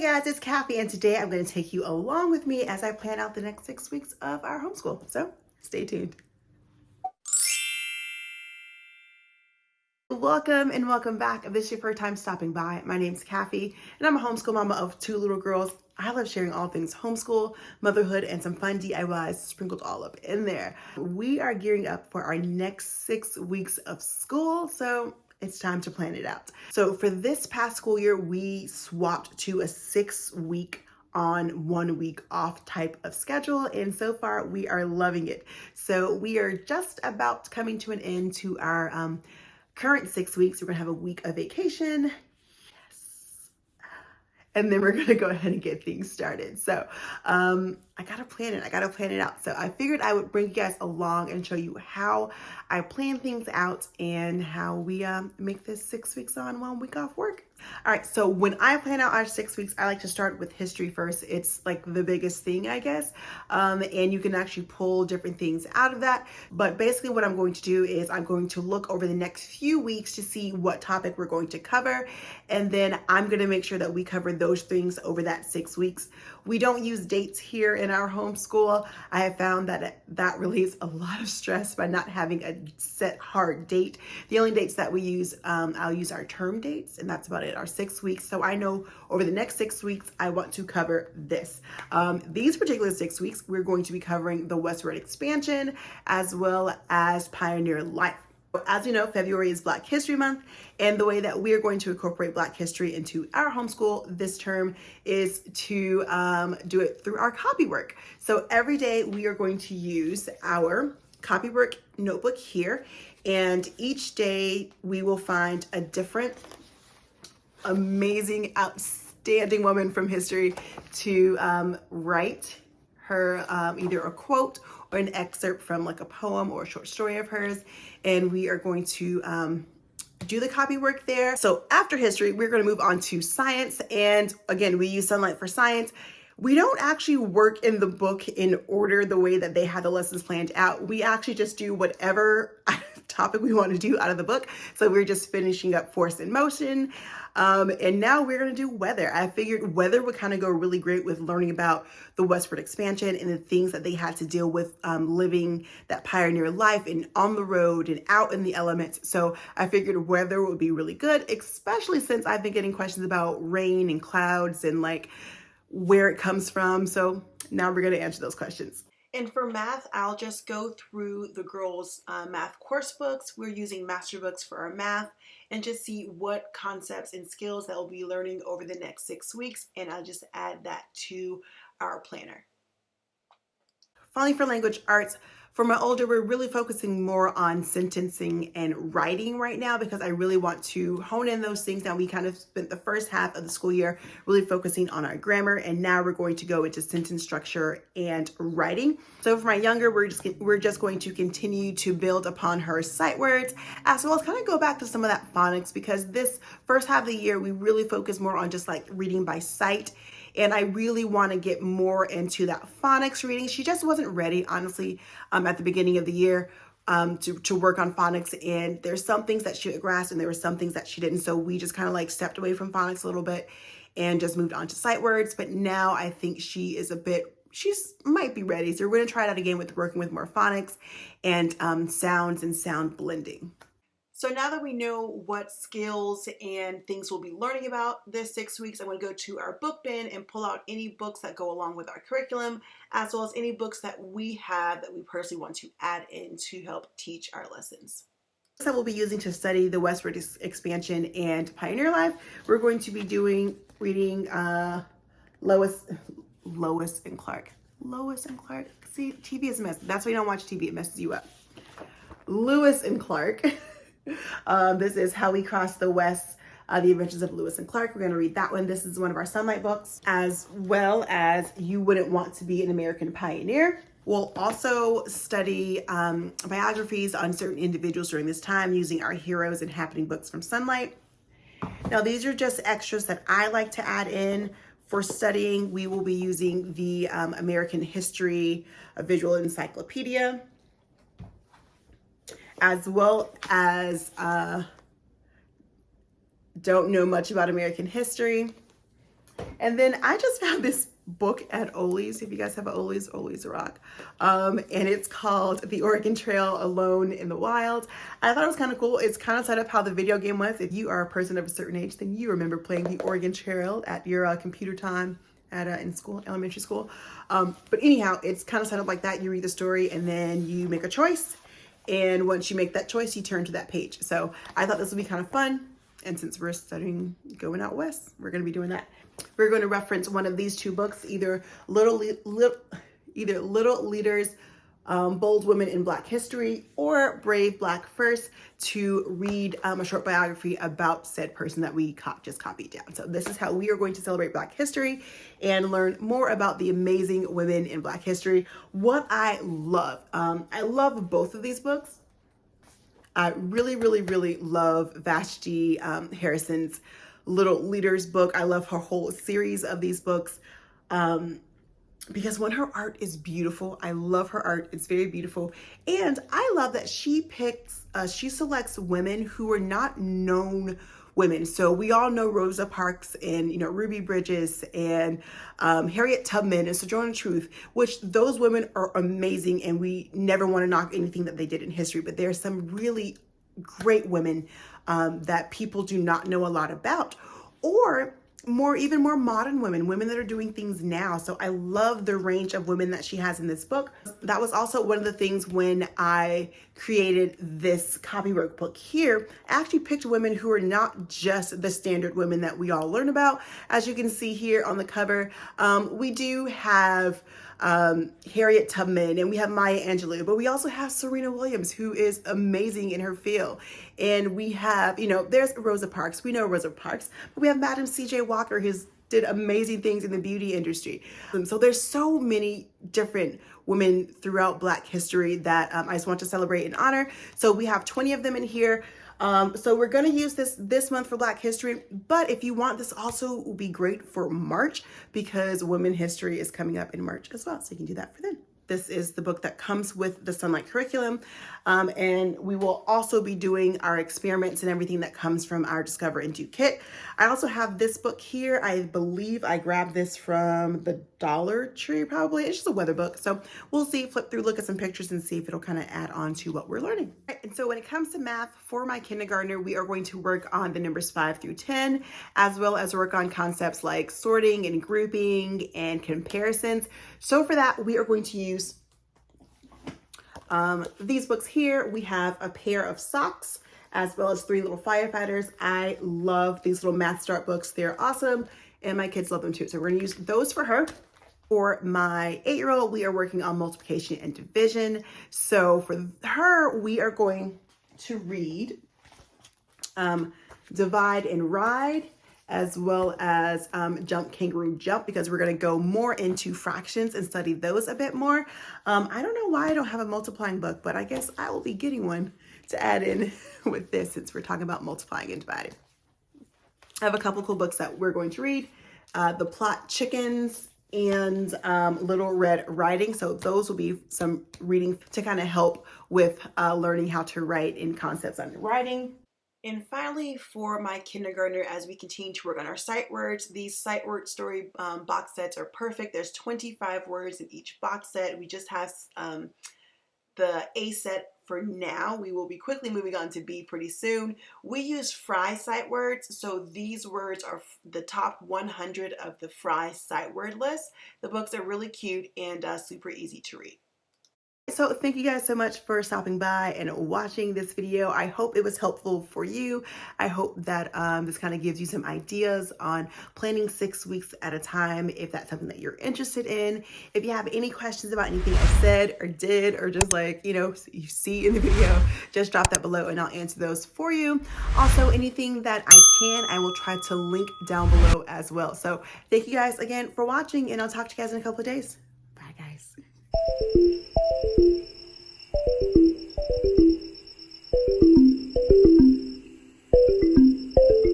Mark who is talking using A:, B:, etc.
A: Hey guys, it's Caffie, and today I'm going to take you along with me as I plan out the next 6 weeks of our homeschool. So stay tuned. Welcome and welcome back. If this is your first time stopping by, my name's Caffie, and I'm a homeschool mama of 2 little girls. I love sharing all things homeschool, motherhood, and some fun DIYs sprinkled all up in there. We are gearing up for our next 6 weeks of school, so it's time to plan it out. So for this past school year, we swapped to a 6-week on 1 week off type of schedule, and so far we are loving it. So we are just about coming to an end to our current 6 weeks. We're gonna have a week of vacation. And then we're gonna go ahead and get things started. So I gotta plan it out. So I figured I would bring you guys along and show you how I plan things out and how we make this 6 weeks on, 1 week off work. All right, so when I plan out our 6 weeks, I like to start with history first. It's like the biggest thing, I guess. And you can actually pull different things out of that. But basically what I'm going to do is I'm going to look over the next few weeks to see what topic we're going to cover. And then I'm gonna make sure that we cover those things over that 6 weeks. We don't use dates here in our homeschool. I have found that that relieves a lot of stress by not having a set hard date. The only dates that we use, I'll use our term dates, and that's about it, our 6 weeks. So I know over the next 6 weeks, I want to cover this. These particular 6 weeks, we're going to be covering the westward expansion as well as pioneer life. As you know, February is Black History Month, and the way that we are going to incorporate Black history into our homeschool this term is to do it through our copywork. So every day we are going to use our Copywork Notebook here, and each day we will find a different amazing, outstanding woman from history to write her either a quote or an excerpt from like a poem or a short story of hers, and we are going to do the copy work there. So after history, we're going to move on to science, and again, we use Sunlight for science. We don't actually work in the book in order the way that they had the lessons planned out. We actually just do whatever topic we want to do out of the book. So we're just finishing up Force in Motion. And now we're going to do weather. I figured weather would kind of go really great with learning about the westward expansion and the things that they had to deal with living that pioneer life and on the road and out in the elements. So I figured weather would be really good, especially since I've been getting questions about rain and clouds and like where it comes from. So now we're going to answer those questions. And for math, I'll just go through the girls' math course books. We're using master books for our math, and just see what concepts and skills that we'll be learning over the next 6 weeks. And I'll just add that to our planner. Finally, for language arts, for my older, we're really focusing more on sentencing and writing right now because I really want to hone in those things. Now we kind of spent the first half of the school year really focusing on our grammar, and now we're going to go into sentence structure and writing. So for my younger, we're just going to continue to build upon her sight words, as well as kind of go back to some of that phonics, because this first half of the year, we really focus more on just like reading by sight. And I really want to get more into that phonics reading. She just wasn't ready, honestly, at the beginning of the year to work on phonics. And there's some things that she grasped and there were some things that she didn't. So we just kind of like stepped away from phonics a little bit and just moved on to sight words. But now I think she is she's might be ready. So we're going to try that again with working with more phonics and sounds and sound blending. So now that we know what skills and things we'll be learning about this 6 weeks, I'm going to go to our book bin and pull out any books that go along with our curriculum, as well as any books that we have that we personally want to add in to help teach our lessons. That we'll be using to study the westward expansion and pioneer life. We're going to be reading Lois and Clark. Lois and Clark. See, TV is a mess. That's why you don't watch TV. It messes you up. Lewis and Clark. This is How We Crossed the West, The Adventures of Lewis and Clark. We're going to read that one. This is one of our Sunlight books, as well as You Wouldn't Want to Be an American Pioneer. We'll also study biographies on certain individuals during this time using our Heroes and Happening books from Sunlight. Now, these are just extras that I like to add in. For studying, we will be using the American History Visual Encyclopedia, as well as don't know much about American history. And then I just found this book at Ollie's. If you guys have an Ollie's, Ollie's rock. And it's called The Oregon Trail Alone in the Wild. I thought it was kind of cool. It's kind of set up how the video game was. If you are a person of a certain age, then you remember playing the Oregon Trail at your computer time at in school, elementary school. But anyhow, it's kind of set up like that. You read the story and then you make a choice. And once you make that choice, you turn to that page. So I thought this would be kind of fun. And since we're studying going out west, we're going to be doing that. We're going to reference one of these two books, either Little Leaders, Bold Women in Black History, or Brave Black First, to read a short biography about said person that we just copied down. So this is how we are going to celebrate Black history and learn more about the amazing women in Black history. What I love both of these books. I really, really, really love Vashti Harrison's Little Leaders book. I love her whole series of these books because when her art is beautiful, I love her art. It's very beautiful. And I love that she selects women who are not known women. So we all know Rosa Parks and, Ruby Bridges and Harriet Tubman and Sojourner Truth, which those women are amazing. And we never want to knock anything that they did in history, but there are some really great women that people do not know a lot about, or even more modern women that are doing things now. So I love the range of women that she has in this book. That was also one of the things when I created this copywork book here. I actually picked women who are not just the standard women that we all learn about. As you can see here on the cover, we do have Harriet Tubman, and we have Maya Angelou, but we also have Serena Williams, who is amazing in her field. And we have, there's Rosa Parks. We know Rosa Parks, but we have Madam C.J. Walker, who's did amazing things in the beauty industry. So there's so many different women throughout Black history that I just want to celebrate and honor. So we have 20 of them in here. So we're going to use this month for Black history, but if you want, this also will be great for March because Women History is coming up in March as well. So you can do that for then. This is the book that comes with the Sunlight curriculum. And we will also be doing our experiments and everything that comes from our Discover and Do kit. I also have this book here. I believe I grabbed this from the Dollar Tree, probably. It's just a weather book. So we'll see, flip through, look at some pictures and see if it'll kind of add on to what we're learning. And so when it comes to math for my kindergartner, we are going to work on the numbers 5 through 10, as well as work on concepts like sorting and grouping and comparisons. So for that, we are going to use these books here. We have a pair of socks, as well as 3 little firefighters. I love these little math start books. They're awesome, and my kids love them too. So we're gonna use those for her. For my 8-year-old, we are working on multiplication and division. So for her, we are going to read Divide and Ride, as well as Jump, Kangaroo, Jump, because we're going to go more into fractions and study those a bit more. I don't know why I don't have a multiplying book, but I guess I will be getting one to add in with this since we're talking about multiplying and dividing. I have a couple cool books that we're going to read. The Plot Chickens and Little Red Writing. So those will be some reading to kind of help with learning how to write in concepts on writing. And finally, for my kindergartner, as we continue to work on our sight words, these sight word story box sets are perfect. There's 25 words in each box set. We just have the A set for now. We will be quickly moving on to B pretty soon. We use Fry sight words, so these words are the top 100 of the Fry sight word list. The books are really cute and super easy to read. So thank you guys so much for stopping by and watching this video. I hope it was helpful for you. I hope that this kind of gives you some ideas on planning 6 weeks at a time, if that's something that you're interested in. If you have any questions about anything I said or did, or just you see in the video, just drop that below and I'll answer those for you. Also, anything that I will try to link down below as well. So thank you guys again for watching, and I'll talk to you guys in a couple of days. Bye guys.